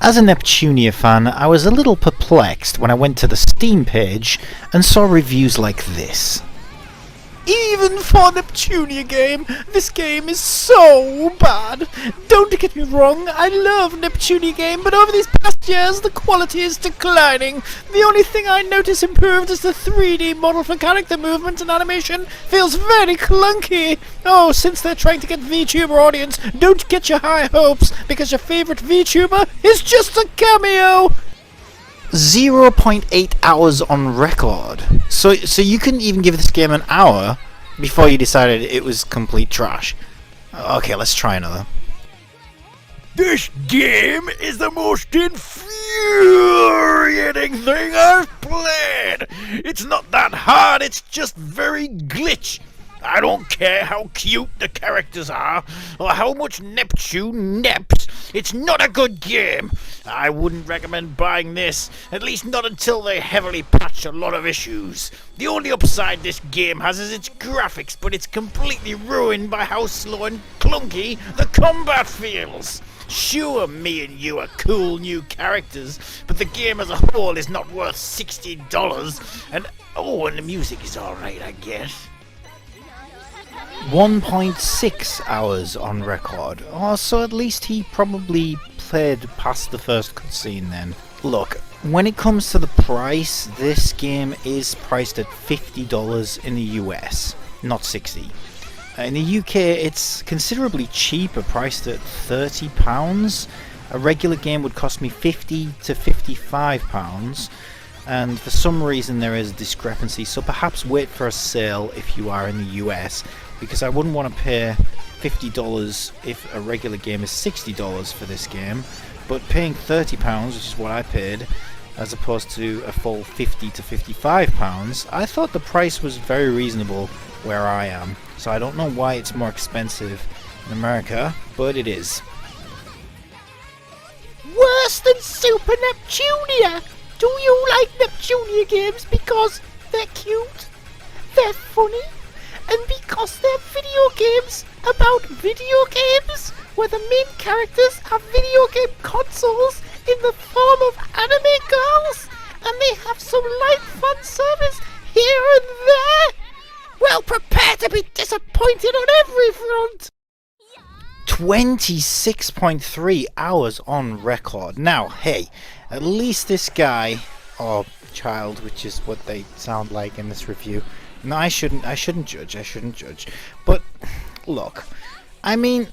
As a Neptunia fan, I was a little perplexed when I went to the Steam page and saw reviews like this. Even for Neptunia game, this game is so bad. Don't get me wrong, I love Neptunia game, but over these past years the quality is declining. The only thing I notice improved is the 3D model for character movement and animation feels very clunky. Oh, since they're trying to get VTuber audience, don't get your high hopes, because your favourite VTuber is just a cameo. 0.8 hours on record. So you couldn't even give this game an hour before you decided it was complete trash. Okay, let's try another. This game is the most infuriating thing I've played. It's not that hard, it's just very glitch. I don't care how cute the characters are, or how much Neptune neps. It's not a good game. I wouldn't recommend buying this, at least not until they heavily patch a lot of issues. The only upside this game has is its graphics, but it's completely ruined by how slow and clunky the combat feels. Sure, me and you are cool new characters, but the game as a whole is not worth $60, and the music is alright, I guess. 1.6 hours on record. Oh, so at least he probably played past the first cutscene then. Look, when it comes to the price, this game is priced at $50 in the US, not 60. In the UK, it's considerably cheaper, priced at £30. A regular game would cost me £50 to £55. And for some reason there is a discrepancy, so perhaps wait for a sale if you are in the US, because I wouldn't want to pay $50 if a regular game is $60 for this game, but paying £30, which is what I paid, as opposed to a full £50 to £55, I thought the price was very reasonable where I am, so I don't know why it's more expensive in America, but it is. Worse than Super Neptunia! Do you like Neptunia games because they're cute, they're funny, and because they're video games about video games, where the main characters have video game consoles in the form of anime girls, and they have some light fun service here and there? Well, prepare to be disappointed on every front! 26.3 hours on record. Now, hey, at least this guy, or child, which is what they sound like in this review. No, I shouldn't judge. But, look, I mean,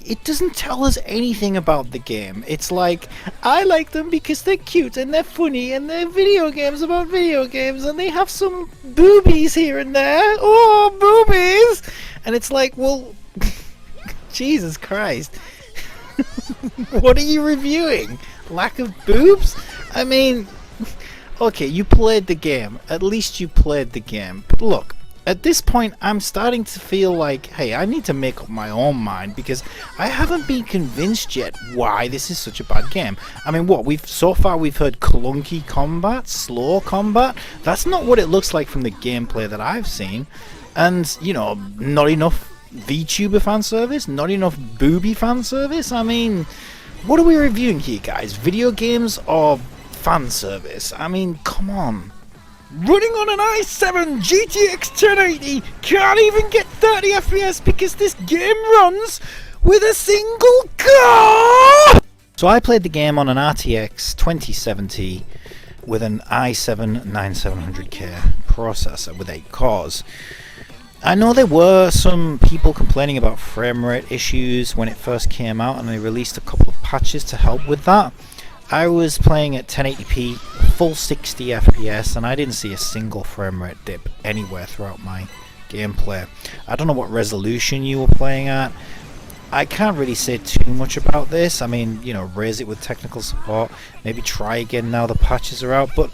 it doesn't tell us anything about the game. It's like, I like them because they're cute and they're funny and they're video games about video games and they have some boobies here and there. Oh, boobies! And it's like, well, Jesus Christ. What are you reviewing? Lack of boobs? I mean, okay, you played the game. At least you played the game. But look, at this point, I'm starting to feel like, hey, I need to make up my own mind, because I haven't been convinced yet why this is such a bad game. I mean, what, so far we've heard clunky combat, slow combat. That's not what it looks like from the gameplay that I've seen. And, you know, not enough VTuber fan service, not enough booby fan service. I mean, what are we reviewing here, guys? Video games or fan service? I mean, come on. Running on an i7 GTX 1080 can't even get 30 FPS because this game runs with a single core! So I played the game on an RTX 2070 with an i7 9700K processor with 8 cores. I know there were some people complaining about frame rate issues when it first came out, and they released a couple of patches to help with that. I was playing at 1080p, full 60 FPS, and I didn't see a single frame rate dip anywhere throughout my gameplay. I don't know what resolution you were playing at. I can't really say too much about this. I mean, you know, raise it with technical support, maybe try again now the patches are out, but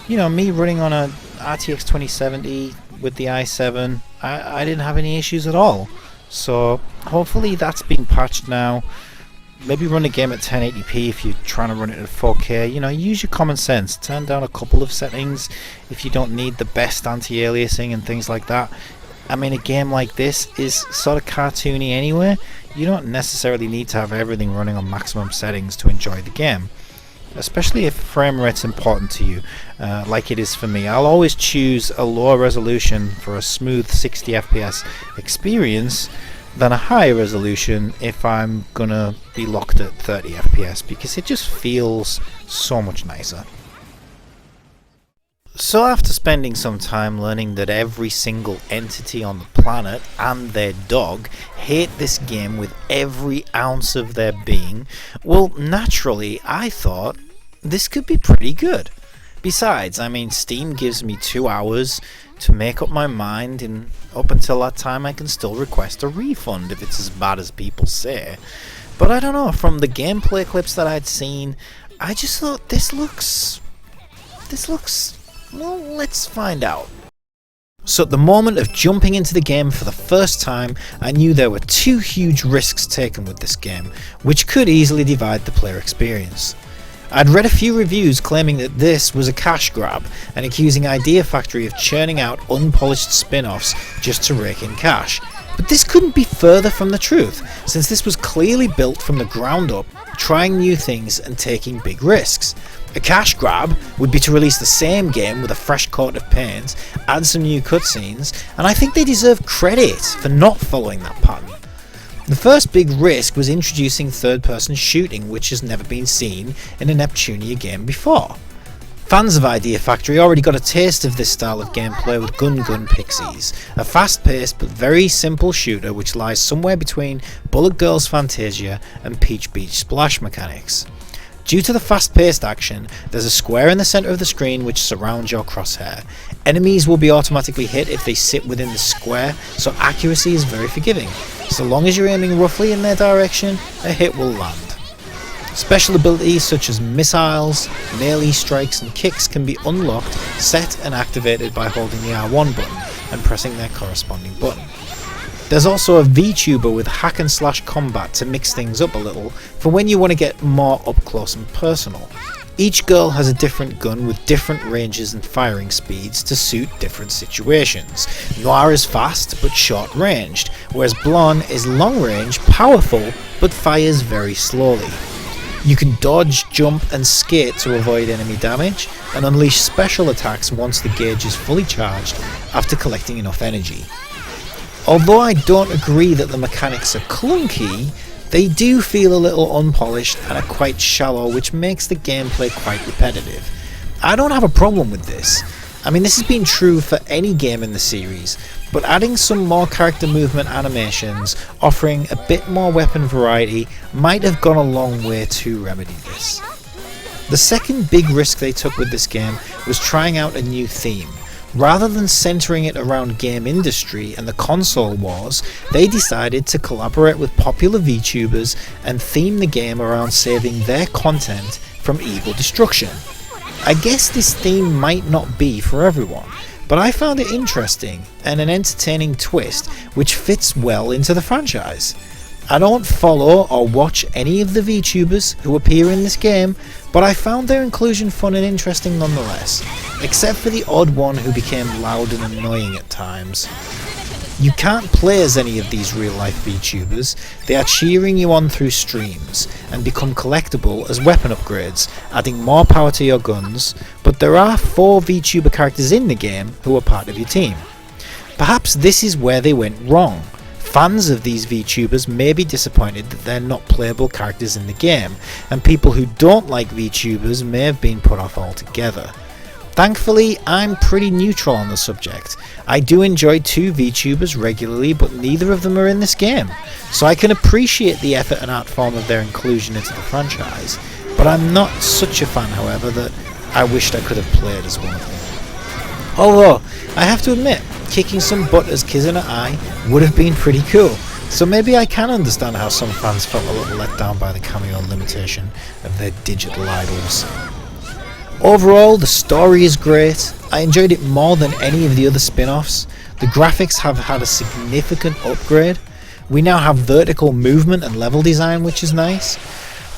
you know, me running on a RTX 2070 with the i7, I didn't have any issues at all. So hopefully that's been patched now. Maybe run the game at 1080p if you're trying to run it at 4K. You know, use your common sense. Turn down a couple of settings if you don't need the best anti-aliasing and things like that. I mean, a game like this is sort of cartoony anyway. you don't necessarily need to have everything running on maximum settings to enjoy the game, especially if frame rate's important to you, like it is for me. I'll always choose a lower resolution for a smooth 60 FPS experience than a higher resolution if I'm gonna be locked at 30 FPS, because it just feels so much nicer. So after spending some time learning that every single entity on the planet and their dog hate this game with every ounce of their being, well, naturally I thought this could be pretty good. Besides, I mean, Steam gives me 2 hours to make up my mind, and up until that time I can still request a refund if it's as bad as people say. But I don't know, from the gameplay clips that I'd seen, I just thought this looks, well, let's find out. So at the moment of jumping into the game for the first time, I knew there were 2 huge risks taken with this game, which could easily divide the player experience. I'd read a few reviews claiming that this was a cash grab and accusing Idea Factory of churning out unpolished spin-offs just to rake in cash. But this couldn't be further from the truth, since this was clearly built from the ground up, trying new things and taking big risks. A cash grab would be to release the same game with a fresh coat of paint, add some new cutscenes, and I think they deserve credit for not following that pattern. The first big risk was introducing third-person shooting, which has never been seen in a Neptunia game before. Fans of Idea Factory already got a taste of this style of gameplay with Gun Pixies, a fast-paced but very simple shooter which lies somewhere between Bullet Girls Fantasia and Peach Beach Splash mechanics. Due to the fast-paced action, there's a square in the centre of the screen which surrounds your crosshair. Enemies will be automatically hit if they sit within the square, so accuracy is very forgiving. So long as you're aiming roughly in their direction, a hit will land. Special abilities such as missiles, melee strikes and kicks can be unlocked, set and activated by holding the R1 button and pressing their corresponding button. There's also a VTuber with hack and slash combat to mix things up a little for when you want to get more up close and personal. Each girl has a different gun with different ranges and firing speeds to suit different situations. Noir is fast but short ranged, whereas Blonde is long range, powerful but fires very slowly. You can dodge, jump and skate to avoid enemy damage, and unleash special attacks once the gauge is fully charged after collecting enough energy. Although I don't agree that the mechanics are clunky, they do feel a little unpolished and are quite shallow, which makes the gameplay quite repetitive. I don't have a problem with this. I mean, this has been true for any game in the series, but adding some more character movement animations, offering a bit more weapon variety, might have gone a long way to remedy this. The second big risk they took with this game was trying out a new theme. Rather than centering it around game industry and the console wars, they decided to collaborate with popular VTubers and theme the game around saving their content from evil destruction. I guess this theme might not be for everyone, but I found it interesting and an entertaining twist which fits well into the franchise. I don't follow or watch any of the VTubers who appear in this game, but I found their inclusion fun and interesting nonetheless, except for the odd one who became loud and annoying at times. You can't play as any of these real life VTubers, they are cheering you on through streams, and become collectible as weapon upgrades, adding more power to your guns, but there are 4 VTuber characters in the game who are part of your team. Perhaps this is where they went wrong. Fans of these VTubers may be disappointed that they're not playable characters in the game, and people who don't like VTubers may have been put off altogether. Thankfully, I'm pretty neutral on the subject. I do enjoy 2 VTubers regularly, but neither of them are in this game, so I can appreciate the effort and art form of their inclusion into the franchise, but I'm not such a fan, however, that I wished I could have played as one of them. Although, I have to admit, kicking some butt as Kizuna Ai would have been pretty cool, so maybe I can understand how some fans felt a little let down by the cameo limitation of their digital idols. Overall, the story is great. I enjoyed it more than any of the other spin-offs. The graphics have had a significant upgrade. We now have vertical movement and level design, which is nice.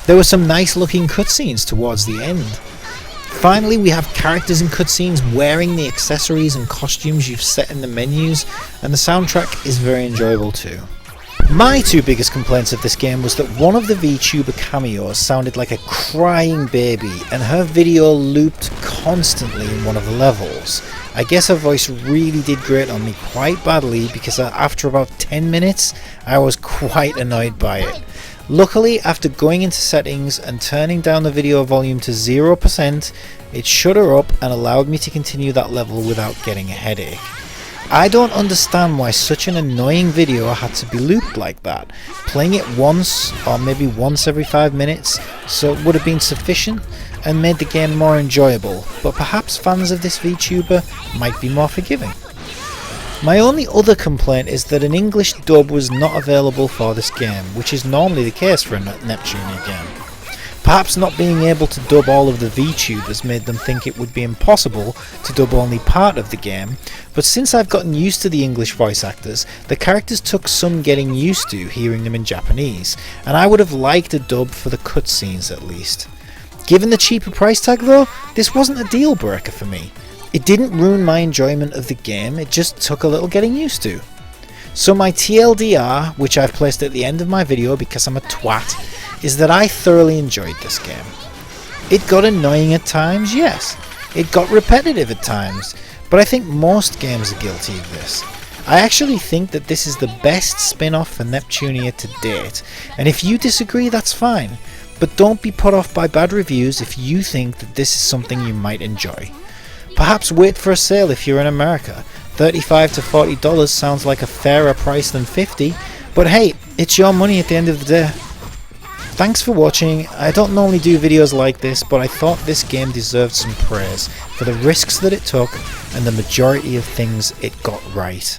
There were some nice looking cutscenes towards the end. Finally, we have characters in cutscenes wearing the accessories and costumes you've set in the menus, and the soundtrack is very enjoyable too. My two biggest complaints of this game was that one of the VTuber cameos sounded like a crying baby, and her video looped constantly in one of the levels. I guess her voice really did grate on me quite badly, because after about 10 minutes I was quite annoyed by it. Luckily, after going into settings and turning down the video volume to 0%, it shut her up and allowed me to continue that level without getting a headache. I don't understand why such an annoying video had to be looped like that. Playing it once, or maybe once every 5 minutes, so it would have been sufficient and made the game more enjoyable, but perhaps fans of this VTuber might be more forgiving. My only other complaint is that an English dub was not available for this game, which is normally the case for a Neptunia game. Perhaps not being able to dub all of the VTubers made them think it would be impossible to dub only part of the game, but since I've gotten used to the English voice actors, the characters took some getting used to hearing them in Japanese, and I would have liked a dub for the cutscenes at least. Given the cheaper price tag though, this wasn't a deal breaker for me. It didn't ruin my enjoyment of the game, it just took a little getting used to. So my TLDR, which I've placed at the end of my video because I'm a twat, is that I thoroughly enjoyed this game. It got annoying at times, yes. It got repetitive at times, but I think most games are guilty of this. I actually think that this is the best spin-off for Neptunia to date, and if you disagree, that's fine. But don't be put off by bad reviews if you think that this is something you might enjoy. Perhaps wait for a sale if you're in America. $35 to $40 sounds like a fairer price than $50, but hey, it's your money at the end of the day. Thanks for watching. I don't normally do videos like this, but I thought this game deserved some praise for the risks that it took and the majority of things it got right.